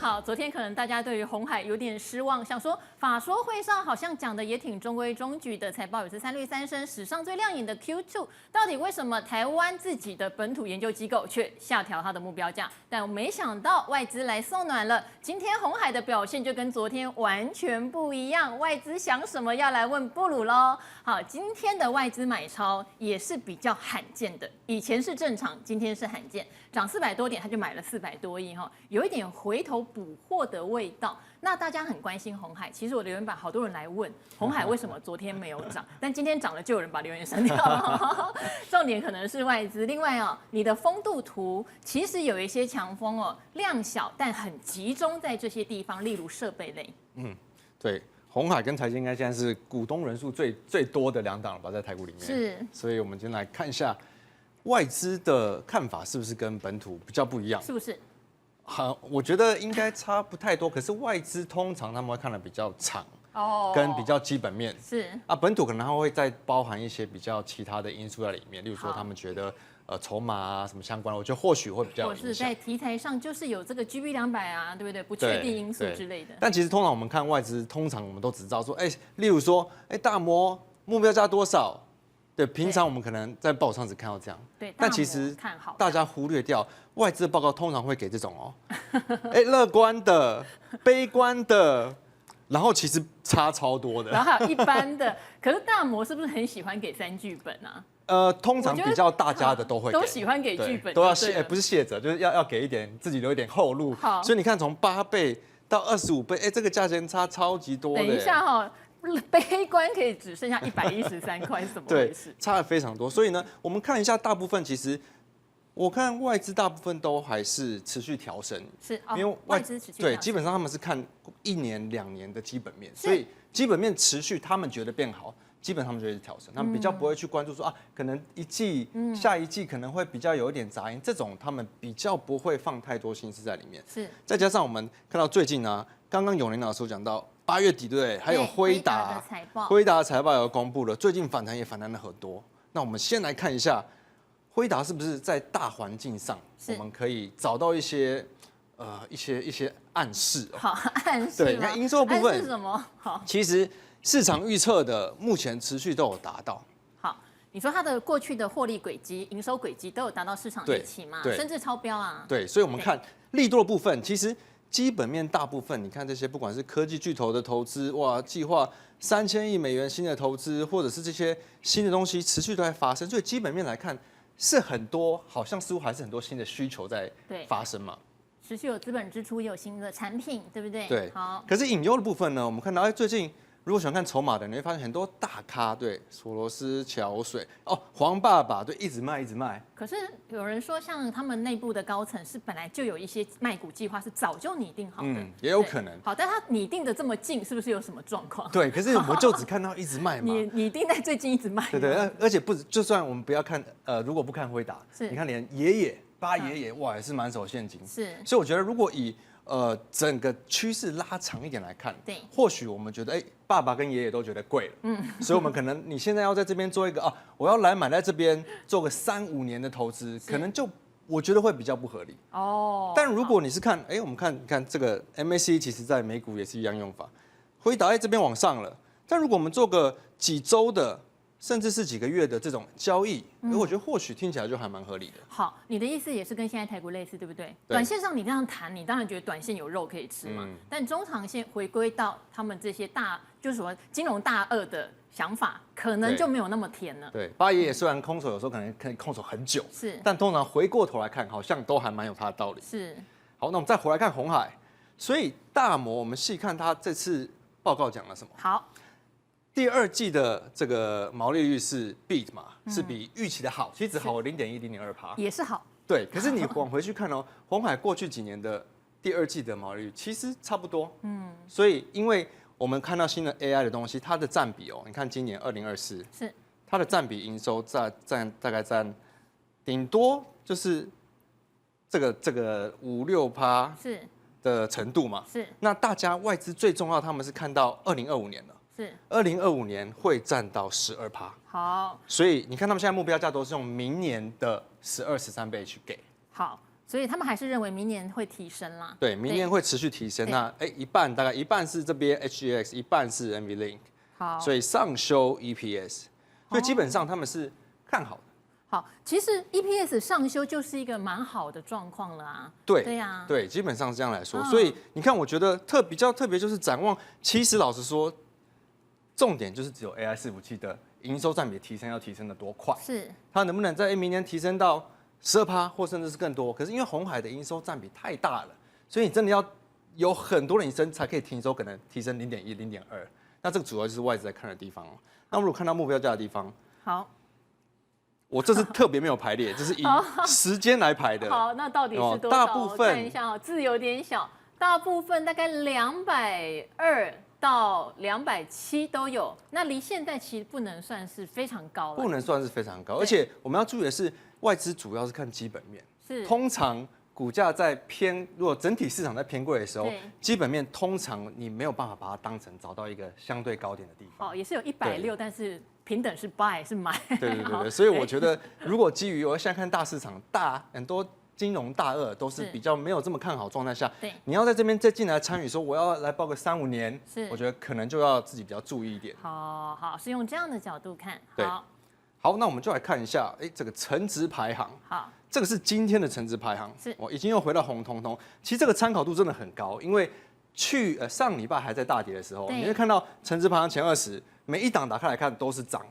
好，昨天可能大家对于鸿海有点失望，想说法说会上好像讲的也挺中规中矩的，财报也是3绿3升，史上最亮眼的 Q2，到底为什么台湾自己的本土研究机构却下调它的目标价？但我没想到外资来送暖了，今天鸿海的表现就跟昨天完全不一样，外资想什么要来问布鲁喽。好，今天的外资买超也是比较罕见的，以前是正常，今天是罕见，涨400多点他就买了400多亿哈，有一点回头补货的味道。那大家很关心鸿海，其实我留言板好多人来问鸿海为什么昨天没有涨，但今天涨了就有人把留言删掉了。重点可能是外资。另外哦，你的风度图其实有一些强风哦，量小但很集中在这些地方，例如设备类。对。鸿海跟台积应该现在是股东人数最多的2档了吧，在台股里面。是。所以我们今天来看一下外资的看法是不是跟本土比较不一样？是不是？好，我觉得应该差不太多。可是外资通常他们会看的比较长，跟比较基本面是啊，本土可能它会再包含一些比较其他的因素在里面，例如说他们觉得筹码啊什么相关的，我觉得或许会比较有影响。或是在题材上就是有这个 GB200啊，对不对？不确定因素之类的。但其实通常我们看外资，通常我们都只知道说，例如说，大摩目标价多少？对，平常我们可能在报上只看到这样。对，但其实看好大家忽略掉外资的报告通常会给这种乐观的、悲观的，然后其实差超多的。然后还有一般的，可是大摩是不是很喜欢给3剧本啊？通常比较大家的都会给都喜欢给剧本，都要卸，不是卸责，就是要给一点自己留一点后路。所以你看，从8倍到25倍，这个价钱差超级多的。等一下哈。悲观可以只剩下113块，是怎么回事？对，差的非常多。所以呢，我们看一下，大部分其实我看外资大部分都还是持续调升，是，因为外资持续对，基本上他们是看1年、2年的基本面，所以基本面持续，他们觉得变好，基本上他们就会调升，他们比较不会去关注说可能一季、下一季可能会比较有一点杂音，这种他们比较不会放太多心思在里面。是，再加上我们看到最近呢，刚刚永年老师有讲到。8月底对不对？还有辉达的财报也公布了，最近反弹也反弹了很多。那我们先来看一下，辉达是不是在大环境上，我们可以找到一些暗示。好，暗示。对，你看营收部分是什么？好，其实市场预测的目前持续都有达到。好，你说它的过去的获利轨迹、营收轨迹都有达到市场预期嘛？甚至超标啊。对，所以我们看利多的部分，其实。基本面大部分，你看这些，不管是科技巨头的投资，哇，计划3000亿美元新的投资，或者是这些新的东西持续都在发生，所以基本面来看是很多，好像似乎还是很多新的需求在发生嘛。持续有资本支出，也有新的产品，对不对？对。好。可是隐忧的部分呢，我们看到最近如果喜欢看筹码的，你会发现很多大咖，对，索罗斯、桥水，黄爸爸，对，一直卖一直卖。可是有人说，像他们内部的高层是本来就有一些卖股计划，是早就拟定好的，也有可能。好，但他拟定的这么近，是不是有什么状况？对，可是我们就只看到一直卖嘛。拟定在最近一直卖。对，而且不止，就算我们不要看，如果不看辉达，你看连八爷爷，哇，也是满手现金。是。所以我觉得，如果以整个趋势拉长一点来看，对，或许我们觉得，爸爸跟爷爷都觉得贵了，所以我们可能你现在要在这边做一个我要来买在这边做个3、5年的投资，可能就我觉得会比较不合理。但如果你是看，我们看这个 MACD， 其实在美股也是一样用法，辉达在这边往上了，但如果我们做个几周的。甚至是几个月的这种交易，我觉得或许听起来就还蛮合理的。好，你的意思也是跟现在台股类似，对不对？短线上你这样谈，你当然觉得短线有肉可以吃嘛。但中长线回归到他们这些就是什么金融大鳄的想法，可能就没有那么甜了。对，八爷爷虽然空手有时候可能可以空手很久，是，但通常回过头来看，好像都还蛮有他的道理。是。好，那我们再回来看鸿海，所以大摩我们细看他这次报告讲了什么？好。第2季的这个毛利率是 beat 嘛，是比预期的好，其实只好了0.1、0.2%，也是好。对，可是你往回去看鸿海过去几年的第2季的毛利率其实差不多，所以因为我们看到新的 AI 的东西，它的占比你看今年2024是它的占比营收大概占顶多就是这个5-6%是的程度嘛，是。那大家外资最重要，他们是看到2025年了。是2025年会占到12%，好，所以你看他们现在目标价都是用明年的12、13倍去给。好，所以他们还是认为明年会提升啦。对，明年会持续提升。那大概一半是这边 HGX， 一半是 NVLink。好，所以上修 EPS， 所以基本上他们是看好的。好，其实 EPS 上修就是一个蛮好的状况了啊。对呀，对，基本上是这样来说。所以你看，我觉得比较特别就是展望，其实老实说，重点就是只有 AI 伺服器的营收占比提升要提升的多快，是它能不能在明年提升到12%或甚至是更多？可是因为鸿海的营收占比太大了，所以你真的要有很多人才可以提升，可能提升0.1、0.2。那这个主要就是外资在看的地方。那我们如果看到目标价的地方，好，我这是特别没有排列，这是以时间来排的。好，那到底是多少？大部分我看一下字有点小，大部分大概220到270都有。那离现在其实不能算是非常高了，不能算是非常高。而且我们要注意的是，外资主要是看基本面，是通常股价在偏，如果整体市场在偏贵的时候，基本面通常你没有办法把它当成找到一个相对高点的地方。哦，也是有160，但是平等是 buy 是买。对，所以我觉得如果基于我现在看大市场，很多金融大鳄都是比较没有这么看好状态下，你要在这边再进来参与，说我要来报个3-5年，我觉得可能就要自己比较注意一点。好，是用这样的角度看。好，那我们就来看一下，这个成值排行。好。这个是今天的成值排行，已经又回到红彤彤。其实这个参考度真的很高，因为上礼拜还在大跌的时候，你会看到成值排行前20，每一档打开来看都是涨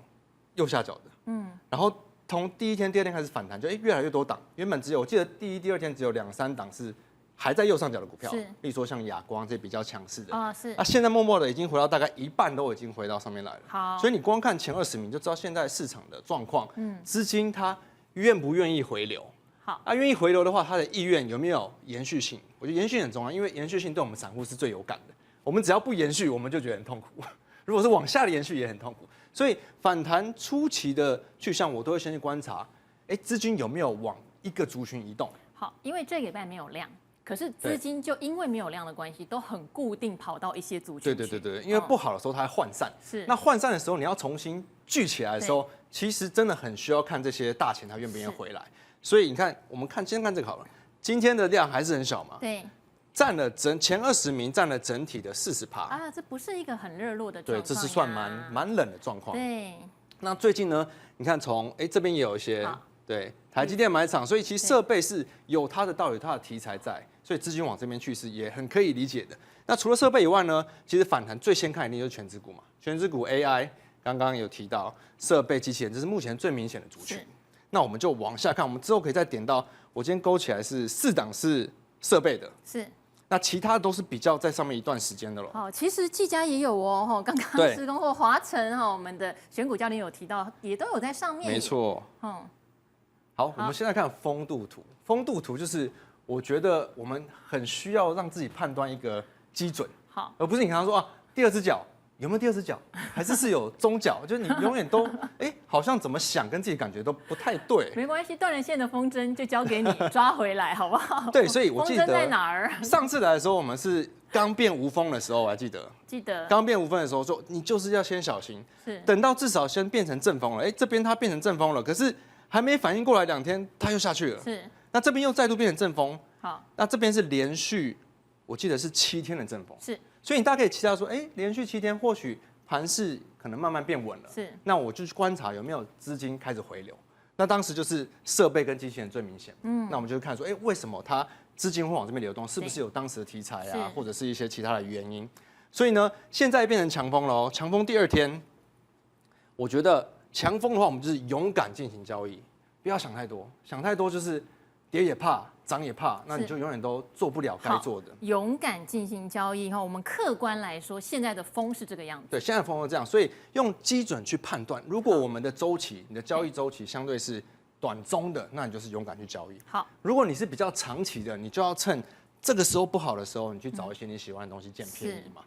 右下角的，然后从第一天、第二天开始反弹，就越来越多档。原本我记得第一、第二天只有2-3档是还在右上角的股票，例如说像亚光这些比较强势的现在默默的已经回到大概一半都已经回到上面来了。好，所以你光看前20名就知道现在市场的状况，资金它愿不愿意回流？好，愿意回流的话，它的意愿有没有延续性？我觉得延续很重要，因为延续性对我们散户是最有感的。我们只要不延续，我们就觉得很痛苦；如果是往下的延续，也很痛苦。所以反弹初期的去向，我都会先去观察，资金有没有往一个族群移动。好，因为这个礼拜没有量，可是资金就因为没有量的关系，都很固定跑到一些族群。对，因为不好的时候它会涣散。是，那涣散的时候，你要重新聚起来的时候，其实真的很需要看这些大钱它愿不愿意回来。所以你看，我们先看这个好了。今天的量还是很小嘛，占了前20名，占了整体的40%啊，这不是一个很热络的状况。对，这是算蛮冷的状况。对。那最近呢，你看从这边也有一些台积电买厂，所以其实设备是有它的道理、它的题材在，所以资金往这边去是也很可以理解的。那除了设备以外呢，其实反弹最先看一定就是全指股嘛，全指股 AI 刚刚有提到，设备机器人这是目前最明显的族群。那我们就往下看，我们之后可以再点到，我今天勾起来是4档是设备的，那其他都是比较在上面一段时间的了。好，其实技嘉也有哦，刚刚施工或华晨我们的选股教练有提到，也都有在上面。没错。好，我们现在看风度图。风度图就是我觉得我们很需要让自己判断一个基准，好，而不是你刚刚说第二只脚。有没有第二只脚？还是有中脚？就是你永远都好像怎么想跟自己感觉都不太对。没关系，断了线的风筝就交给你抓回来，好不好？对，所以我记得风筝在哪儿？上次来的时候，我们是刚变无风的时候，我还记得刚变无风的时候说，你就是要先小心，等到至少先变成阵风了。这边它变成阵风了，可是还没反应过来2天，它又下去了。那这边又再度变成阵风。好，那这边是连续，我记得是7天的阵风。所以你大家可以期待说，连续7天，或许盘势可能慢慢变稳了。那我就去观察有没有资金开始回流。那当时就是设备跟机器人最明显。那我们就看说，为什么它资金会往这边流动？是不是有当时的题材啊，或者是一些其他的原因？所以呢，现在变成强风了哦。强风第2天，我觉得强风的话，我们就是勇敢进行交易，不要想太多，想太多就是跌也怕。涨也怕，那你就永远都做不了该做的。勇敢进行交易我们客观来说，现在的风是这个样子。对，现在的风是这样，所以用基准去判断。如果我们的周期，你的交易周期相对是短中的，那你就是勇敢去交易。好，如果你是比较长期的，你就要趁这个时候不好的时候，你去找一些你喜欢的东西捡便宜嘛。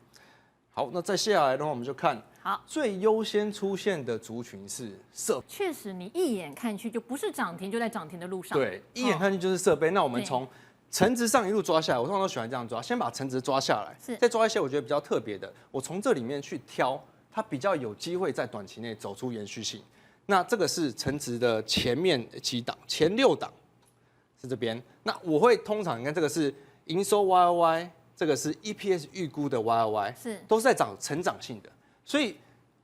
好，那再下来的话，我们就看最优先出现的族群是设备。确实，你一眼看去就不是涨停，就在涨停的路上。对，一眼看去就是设备。那我们从成值上一路抓下来，我通常都喜欢这样抓，先把成值抓下来，再抓一些我觉得比较特别的，我从这里面去挑，它比较有机会在短期内走出延续性。那这个是成值的前面几档，前6档，是这边。那我会通常你看这个是营收 YOY， 这个是 EPS 预估的 YOY， 是都是在成长性的，所以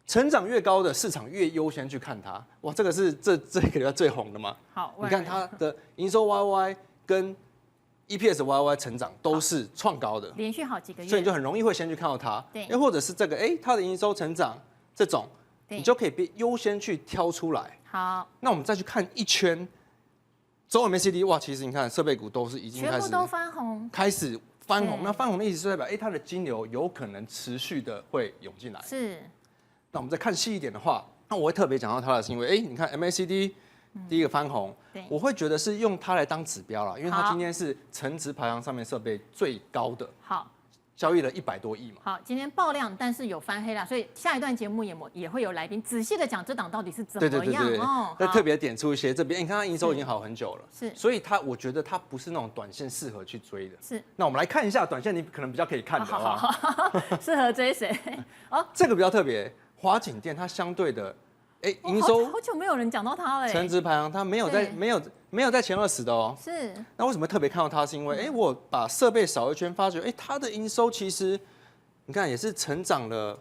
成长越高的市场越优先去看它。哇，这个是这个礼拜最红的嘛？好，你看它的营收 YOY 跟 EPS YOY 成长都是创高的，连续好几个月，所以你就很容易会先去看到它。对，又或者是这个，它的营收成长这种，你就可以优先去挑出来。好，那我们再去看一圈，周 MACD， 哇，其实你看设备股都是已经全部都翻红，开始翻红。那翻红的意思是代表，它的金流有可能持续的会涌进来。是。那我们再看细一点的话，那我会特别讲到它的是因为，你看 MACD 第一个翻红，我会觉得是用它来当指标了，因为它今天是成值排行上面设备最高的，好，交易了100多亿嘛。好，今天爆量，但是有翻黑啦，所以下一段节目也会有来宾仔细的讲这档到底是怎么样哦。那特别点出一些这边，你看它营收已经好很久了，是，所以我觉得它不是那种短线适合去追的。是，那我们来看一下短线，你可能比较可以看的好，适合追谁？哦，这个比较特别，华景店它相对的。营收好久没有人讲到它了。成值排行它没有在前20的哦。是。那为什么特别看到它？是因为我把设备扫一圈，发觉它的营收其实你看也是成长了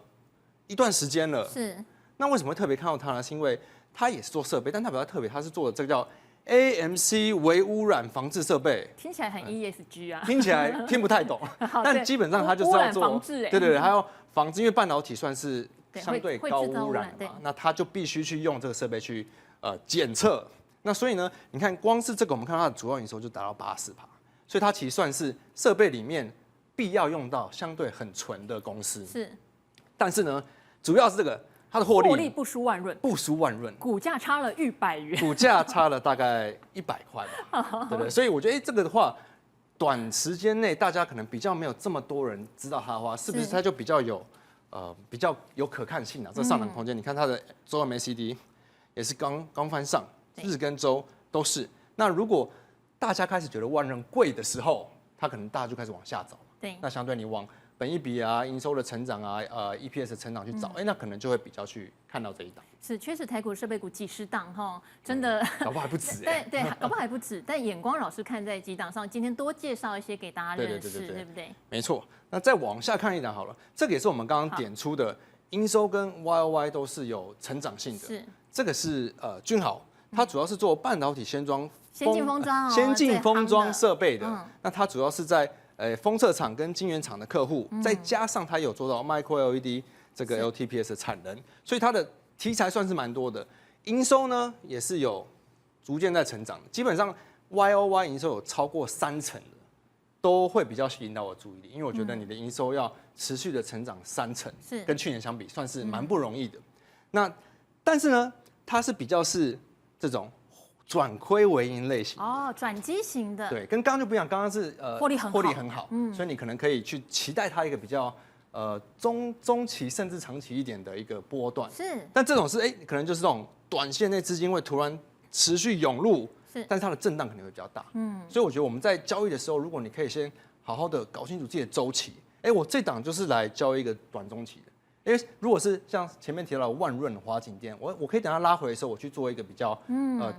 一段时间了。是。那为什么会特别看到它呢？是因为它也是做设备，但它比较特别，它是做的这个叫 AMC 微污染防治设备。听起来很 ESG 啊。听起来听不太懂，但基本上它就是要做防治。对，还要防治，因为半导体算是。相对高污染的嘛，那它就必须去用这个设备去检测。那所以呢，你看光是这个，我们看它的主要营收就达到80%，所以它其实算是设备里面必要用到相对很纯的公司。是，但是呢，主要是这个它的获利不输万润，不输万润，股价差了100元，股价差了大概100块吧，对不对？所以我觉得这个的话，短时间内大家可能比较没有这么多人知道它的话，是不是它就比较有可看性啊，这上涨空间。你看它的周 MACD 也是刚翻上，日跟周都是。那如果大家开始觉得万润贵的时候，它可能大家就开始往下走。对，那相对你往本益比啊、营收的成长啊、EPS 的成长去找，那可能就会比较去看到这一档。是，确实台股设备股几十档哈，真的，搞不好还不止。对，搞不好还不止。但眼光老师看在几档上，今天多介绍一些给大家认识，对不对？没错。那再往下看一档好了，这个也是我们刚刚点出的，营收跟 YOY 都是有成长性的。是，这个是君豪，它主要是做半导体先进封装设备的。那它主要是在封测厂跟晶圆厂的客户，再加上它有做到 Micro LED 这个 LTPS 的产能，所以它的题材算是蛮多的。营收呢也是有逐渐在成长，基本上 YOY 营收有超过30%的，都会比较吸引到我注意力，因为我觉得你的营收要持续的成长30%，跟去年相比算是蛮不容易的。但是呢，它是比较是这种转亏为盈类型哦，转机型的，对，跟刚刚就不一样，刚刚是获利很好，所以你可能可以去期待它一个比较中期甚至长期一点的一个波段。是，但这种是可能就是这种短线内资金会突然持续涌入，但是它的震荡可能会比较大。所以我觉得我们在交易的时候，如果你可以先好好的搞清楚自己的周期，我这档就是来交易一个短中期的。因为如果是像前面提到的万润、华景店，我可以等它拉回的时候，我去做一个比较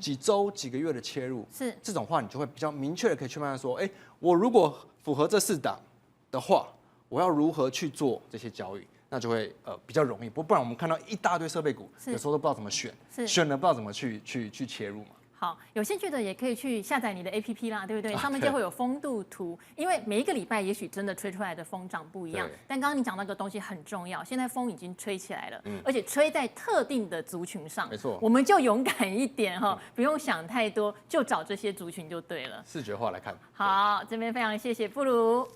几周、几个月的切入，是这种话，你就会比较明确的可以去慢慢说，我如果符合这4档的话，我要如何去做这些交易，那就会比较容易。不然我们看到一大堆设备股，有时候都不知道怎么选，选了不知道怎么去切入嘛。好，有兴趣的也可以去下载你的 APP 啦，对不对？上面就会有风度图，因为每一个礼拜也许真的吹出来的风涨不一样。但刚刚你讲那个东西很重要，现在风已经吹起来了，而且吹在特定的族群上，没错，我们就勇敢一点哈，不用想太多，就找这些族群就对了。视觉化来看。好，这边非常谢谢布鲁。